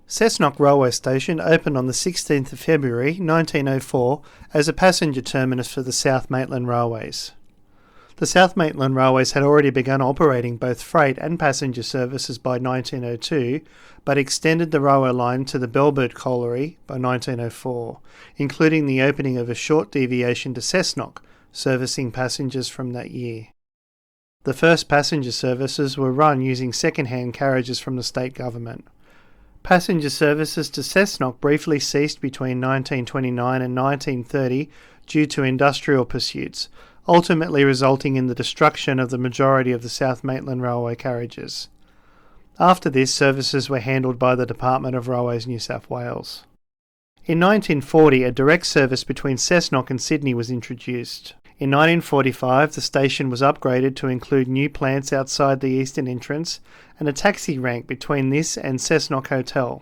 Cessnock Railway Station opened on the 16th of February 1904 as a passenger terminus for the South Maitland Railways. The South Maitland Railways had already begun operating both freight and passenger services by 1902, but extended the railway line to the Belbird colliery by 1904, including the opening of a short deviation to Cessnock, servicing passengers from that year. The first passenger services were run using second-hand carriages from the state government. Passenger services to Cessnock briefly ceased between 1929 and 1930 due to industrial pursuits, ultimately resulting in the destruction of the majority of the South Maitland Railway carriages. After this, services were handled by the Department of Railways New South Wales. In 1940, a direct service between Cessnock and Sydney was introduced. In 1945, the station was upgraded to include new plants outside the eastern entrance and a taxi rank between this and Cessnock Hotel.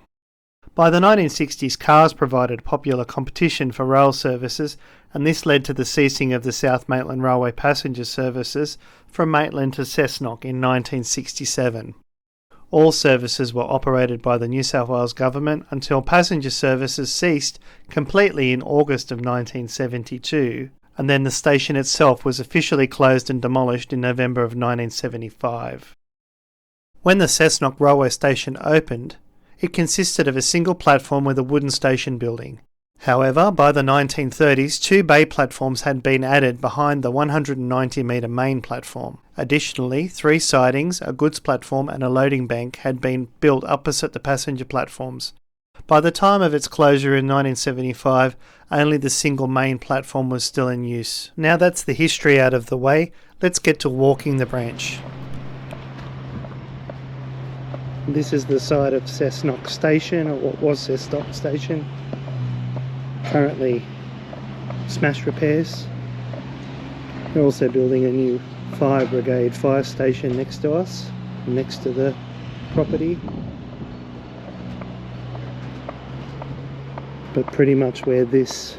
By the 1960s, cars provided popular competition for rail services, and this led to the ceasing of the South Maitland Railway passenger services from Maitland to Cessnock in 1967. All services were operated by the New South Wales Government until passenger services ceased completely in August of 1972, and then the station itself was officially closed and demolished in November of 1975. When the Cessnock Railway Station opened, it consisted of a single platform with a wooden station building. However, by the 1930s, 2 bay platforms had been added behind the 190-metre main platform. Additionally, 3 sidings, a goods platform and a loading bank had been built opposite the passenger platforms. By the time of its closure in 1975, only the single main platform was still in use. Now that's the history out of the way, let's get to walking the branch. This is the side of Cessnock Station, or what was Cessnock Station. Currently smash repairs. They're also building a new fire brigade fire station next to us, next to the property. But pretty much where this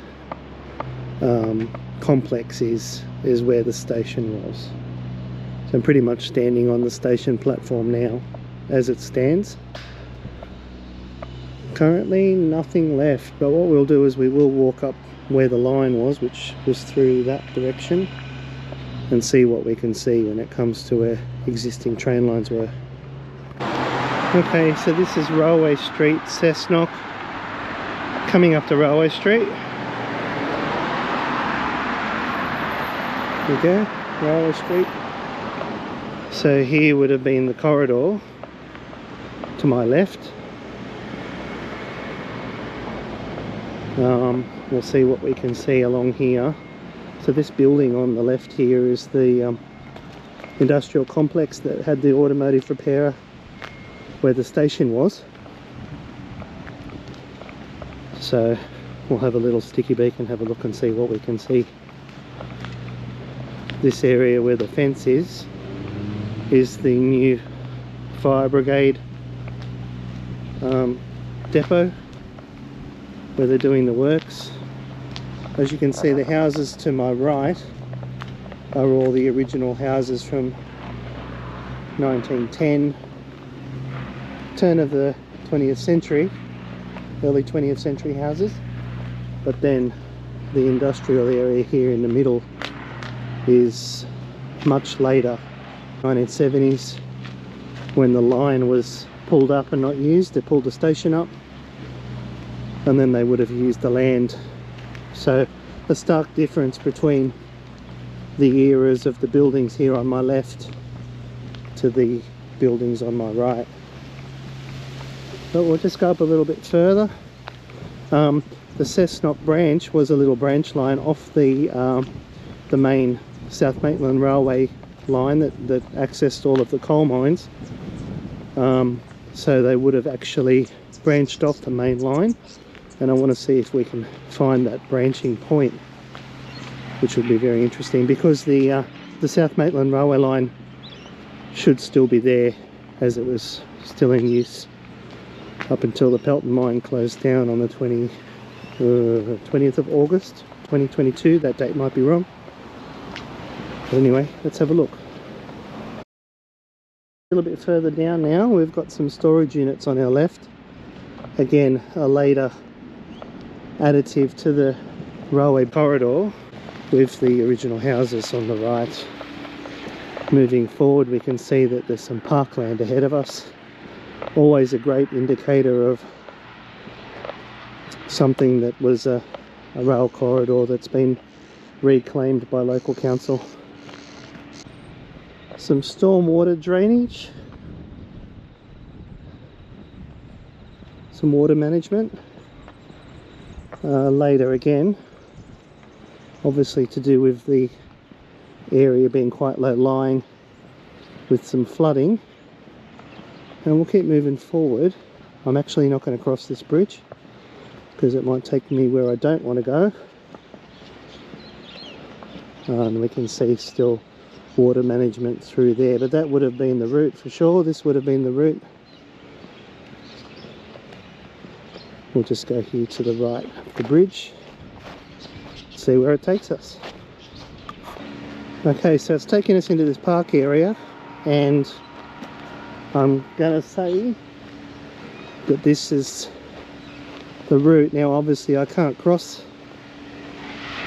complex is where the station was. So I'm pretty much standing on the station platform now as it stands. Currently nothing left, but what we'll do is we will walk up where the line was, which was through that direction, and see what we can see when it comes to where existing train lines were. Okay, so this is Railway Street, Cessnock. Coming up to Railway Street. There we go, Railway Street. So here would have been the corridor to my left. We'll see what we can see along here. So this building on the left here is the industrial complex that had the automotive repair where the station was. So we'll have a little sticky beak and have a look and see what we can see. This area where the fence is the new fire brigade depot where they're doing the works. As you can see, the houses to my right are all the original houses from 1910, turn of the 20th century, early 20th century houses. But then the industrial area here in the middle is much later, 1970s, when the line was pulled up and not used. They pulled the station up and then they would have used the land. So a stark difference between the eras of the buildings here on my left to the buildings on my right. But we'll just go up a little bit further. The Cessnock branch was a little branch line off the main South Maitland Railway line that accessed all of the coal mines. So they would have actually branched off the main line, and I want to see if we can find that branching point, which would be very interesting, because the South Maitland Railway line should still be there as it was still in use up until the Pelton mine closed down on the 20th of August 2022. That date might be wrong, but anyway, let's have a look. A little bit further down now, we've got some storage units on our left. Again, a later additive to the railway corridor with the original houses on the right. Moving forward, we can see that there's some parkland ahead of us. Always a great indicator of something that was a rail corridor that's been reclaimed by local council. Some stormwater drainage, some water management. Later again, obviously to do with the area being quite low lying with some flooding. And we'll keep moving forward. I'm actually not going to cross this bridge because it might take me where I don't want to go. And we can see still water management through there, but that would have been the route for sure. This would have been the route. We'll just go here to the right of the bridge, see where it takes us. Okay, so it's taking us into this park area, and I'm gonna say that this is the route. Now obviously I can't cross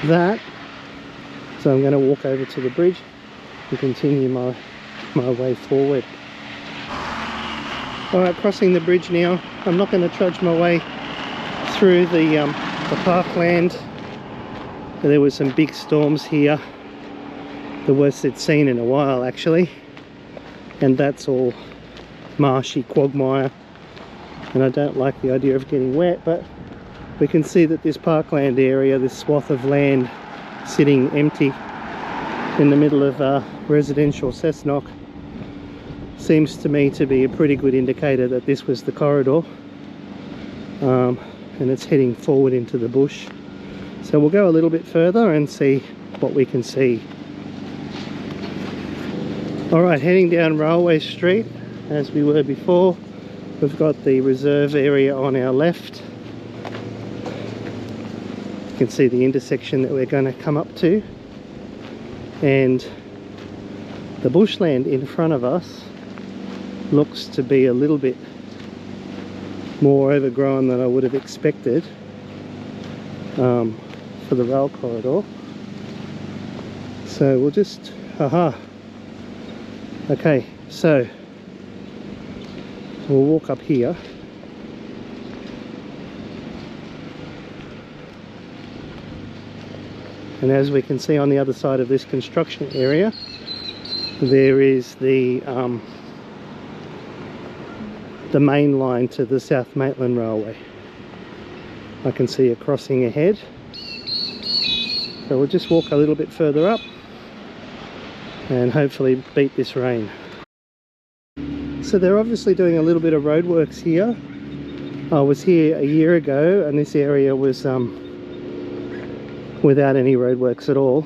that, so I'm going to walk over to the bridge and continue my way forward. Alright, crossing the bridge now. I'm not going to trudge my way through the parkland. There were some big storms here, the worst it's seen in a while actually, and that's all marshy quagmire, and I don't like the idea of getting wet. But we can see that this parkland area, this swath of land sitting empty in the middle of residential Cessnock, seems to me to be a pretty good indicator that this was the corridor, and it's heading forward into the bush. So we'll go a little bit further and see what we can see. Alright, heading down Railway Street as we were before. We've got the reserve area on our left. You can see the intersection that we're going to come up to, and the bushland in front of us looks to be a little bit more overgrown than I would have expected for the rail corridor. So we'll just, okay, so we'll walk up here. And as we can see on the other side of this construction area, there is the main line to the South Maitland Railway. I can see a crossing ahead. So we'll just walk a little bit further up and hopefully beat this rain. So they're obviously doing a little bit of roadworks here. I was here a year ago and this area was without any roadworks at all,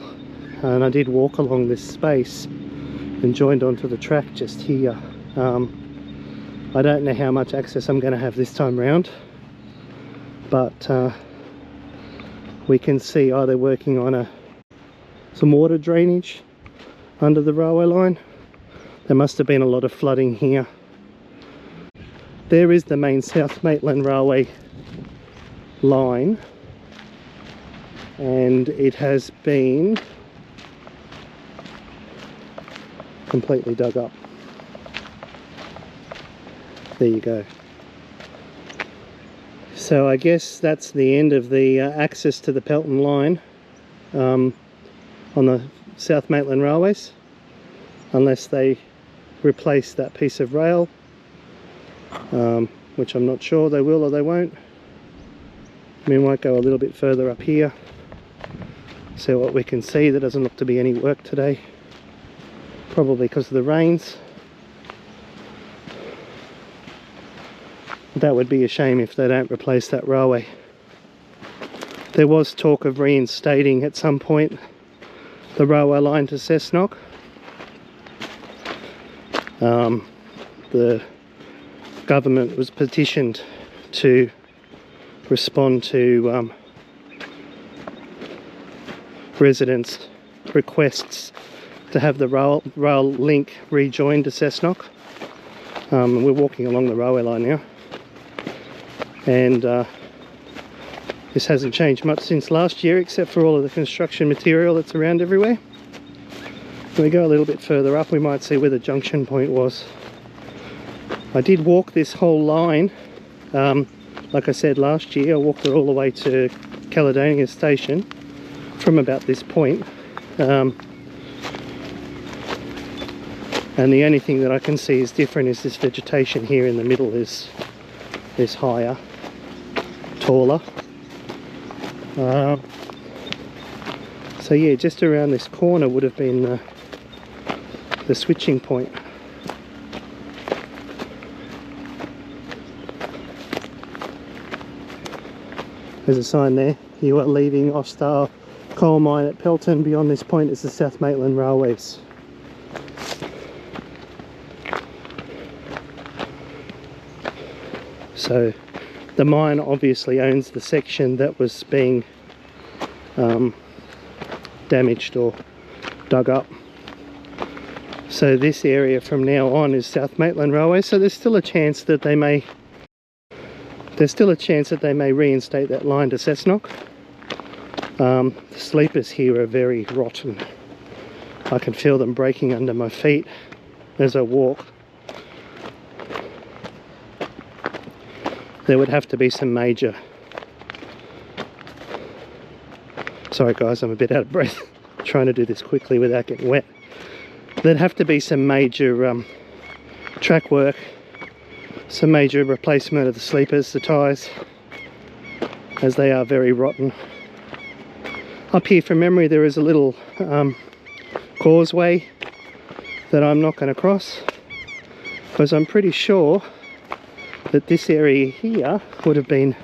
and I did walk along this space and joined onto the track just here. I don't know how much access I'm going to have this time round, but we can see they're working on some water drainage under the railway line. There must have been a lot of flooding here. There is the main South Maitland Railway line, and it has been completely dug up. There you go. So I guess that's the end of the access to the Pelton line on the South Maitland Railways, unless they replace that piece of rail, which I'm not sure they will or they won't. We might go a little bit further up here, see what we can see. There doesn't look to be any work today, probably because of the rains. That would be a shame if they don't replace that railway. There was talk of reinstating at some point the railway line to Cessnock. The government was petitioned to respond to residents' requests to have the rail link rejoined to Cessnock. We're walking along the railway line now, and this hasn't changed much since last year, except for all of the construction material that's around everywhere. When we go a little bit further up, we might see where the junction point was. I did walk this whole line, like I said last year. I walked it all the way to Caledonia Station from about this point. And the only thing that I can see is different is this vegetation here in the middle is higher, taller. So yeah, just around this corner would have been the switching point. There's a sign there. You are leaving Offstar coal mine at Pelton. Beyond this point is the South Maitland Railways. So the mine obviously owns the section that was being damaged or dug up. So this area from now on is South Maitland Railway. So there's still a chance that they may reinstate that line to Cessnock. The sleepers here are very rotten. I can feel them breaking under my feet as I walk. There would have to be some major... Sorry guys, I'm a bit out of breath trying to do this quickly without getting wet. There'd have to be some major track work, some major replacement of the sleepers, the tyres, as they are very rotten. Up here from memory there is a little causeway that I'm not going to cross, because I'm pretty sure that this area here would have been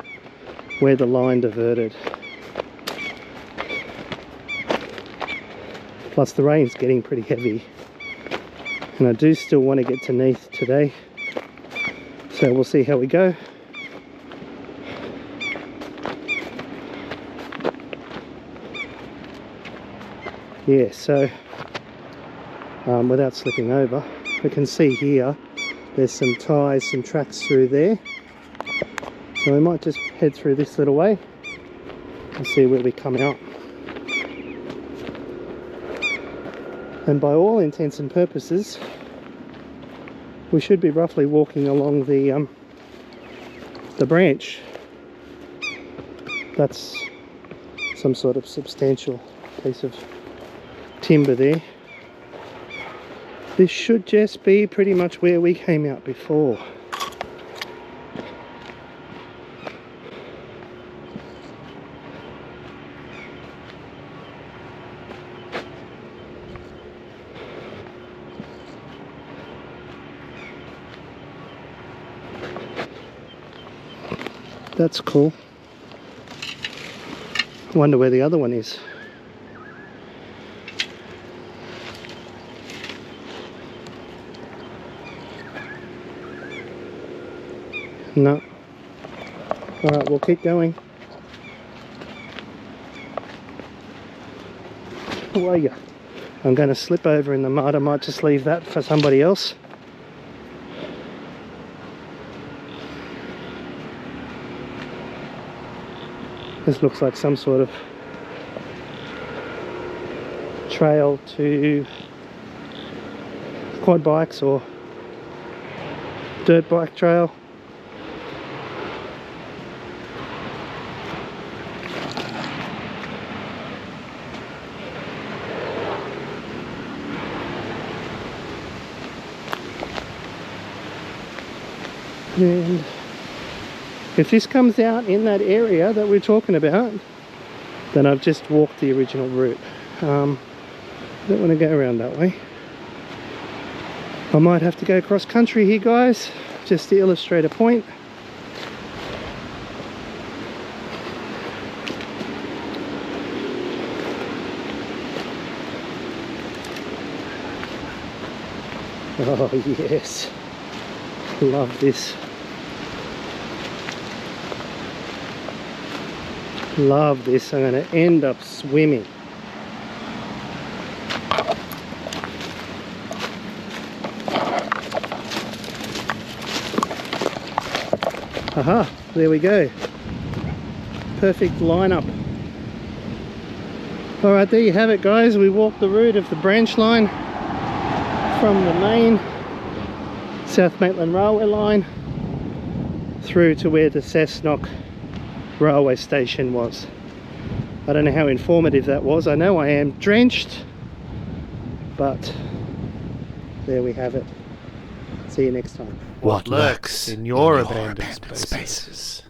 where the line diverted. Plus the rain's getting pretty heavy, and I do still want to get to Neath today, so we'll see how we go. Yeah, so without slipping over, we can see here there's some ties, some tracks through there. So we might just head through this little way and see where we come out. And by all intents and purposes, we should be roughly walking along the branch. That's some sort of substantial piece of timber there. This should just be pretty much where we came out before. That's cool. Wonder where the other one is. No. Alright, we'll keep going. Who are you? I'm going to slip over in the mud. I might just leave that for somebody else. This looks like some sort of trail to quad bikes or dirt bike trail. And if this comes out in that area that we're talking about, then I've just walked the original route. I don't want to go around that way. I might have to go cross country here, guys, just to illustrate a point. Oh yes, love this. Love this. I'm going to end up swimming. Aha, there we go. Perfect lineup. Alright, there you have it guys. We walked the route of the branch line from the main South Maitland Railway line through to where the Cessnock Railway Station was. I don't know how informative that was. I know I am drenched, but there we have it. See you next time. What lurks in your abandoned spaces?